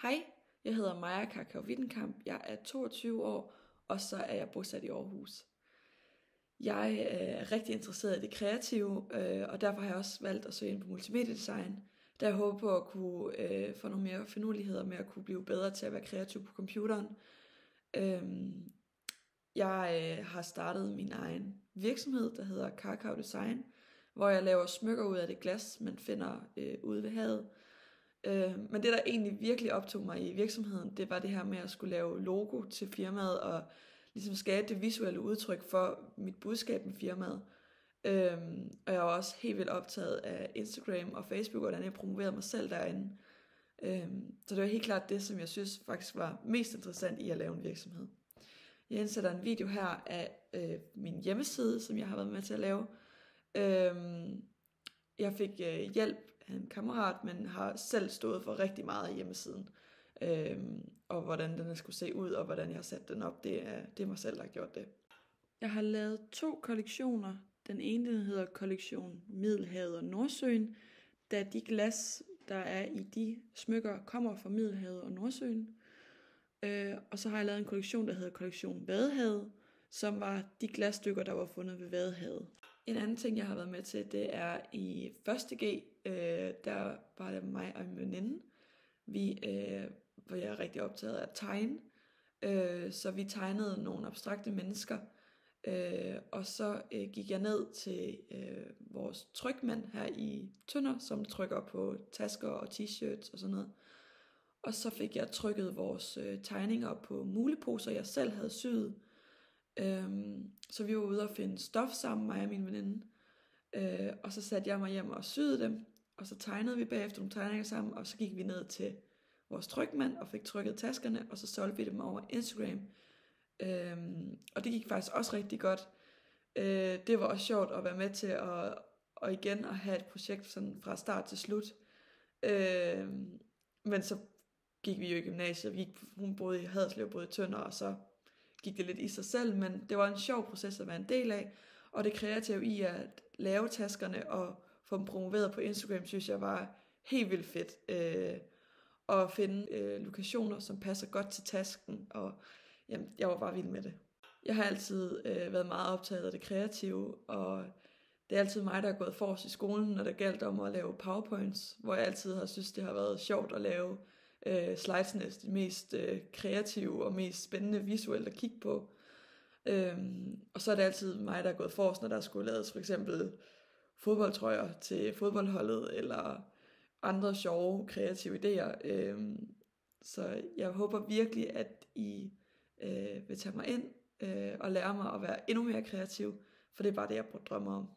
Hej, jeg hedder Maja Kakao Wittenkamp, jeg er 22 år, og så er jeg bosat i Aarhus. Jeg er rigtig interesseret i det kreative, og derfor har jeg også valgt at søge ind på multimediedesign, da jeg håber på at kunne få nogle mere finurligheder med at kunne blive bedre til at være kreativ på computeren. Jeg har startet min egen virksomhed, der hedder Kakao Design, hvor jeg laver smykker ud af det glas, man finder ude ved havet. Men det, der egentlig virkelig optog mig i virksomheden, det var det her med at skulle lave logo til firmaet, og ligesom skabe det visuelle udtryk for mit budskab med firmaet. Og jeg var også helt vildt optaget af Instagram og Facebook, og hvordan jeg promoverede mig selv derinde. Så det var helt klart det, som jeg synes faktisk var mest interessant i at lave en virksomhed. Jeg indsætter en video her af min hjemmeside, som jeg har været med til at lave. Jeg fik hjælp af en kammerat, men har selv stået for rigtig meget af hjemmesiden. Og hvordan den skulle se ud, og hvordan jeg har sat den op, det er mig selv, der har gjort det. Jeg har lavet 2 kollektioner. Den ene den hedder kollektion Middelhavet og Nordsøen, da de glas, der er i de smykker, kommer fra Middelhavet og Nordsøen. Og så har jeg lavet en kollektion, der hedder kollektion Vadehavet, som var de glasstykker, der var fundet ved Vadehavet. En anden ting, jeg har været med til, det er i 1.G, der var det mig og en veninde. Hvor jeg er rigtig optaget af at tegne. Så vi tegnede nogle abstrakte mennesker. Og så gik jeg ned til vores trykmand her i Tønder, som trykker på tasker og t-shirts og sådan noget. Og så fik jeg trykket vores tegninger på muleposer, jeg selv havde syet. Så vi var ude og finde stof sammen, mig og min veninde. Og så satte jeg mig hjem og syede dem. Og så tegnede vi bagefter nogle tegninger sammen. Og så gik vi ned til vores trykmand og fik trykket taskerne. Og så solgte vi dem over Instagram. Og det gik faktisk også rigtig godt. Det var også sjovt at være med til at igen at have et projekt sådan fra start til slut. Men så gik vi jo i gymnasiet. Hun boede i Haderslev, boede i Tønder, og så gik det lidt i sig selv, men det var en sjov proces at være en del af, og det kreative i at lave taskerne og få dem promoveret på Instagram, synes jeg var helt vildt fedt. At finde lokationer, som passer godt til tasken, og jamen, jeg var bare vild med det. Jeg har altid været meget optaget af det kreative, og det er altid mig, der er gået forrest i skolen, når det galt om at lave powerpoints, hvor jeg altid har synes, det har været sjovt at lave slidesene, det mest kreative og mest spændende visuelt at kigge på. Og så er det altid mig, der er gået forrest, når der skulle laves for eksempel fodboldtrøjer til fodboldholdet, eller andre sjove, kreative idéer. Så jeg håber virkelig, at I vil tage mig ind og lære mig at være endnu mere kreativ, for det er bare det, jeg drømmer om.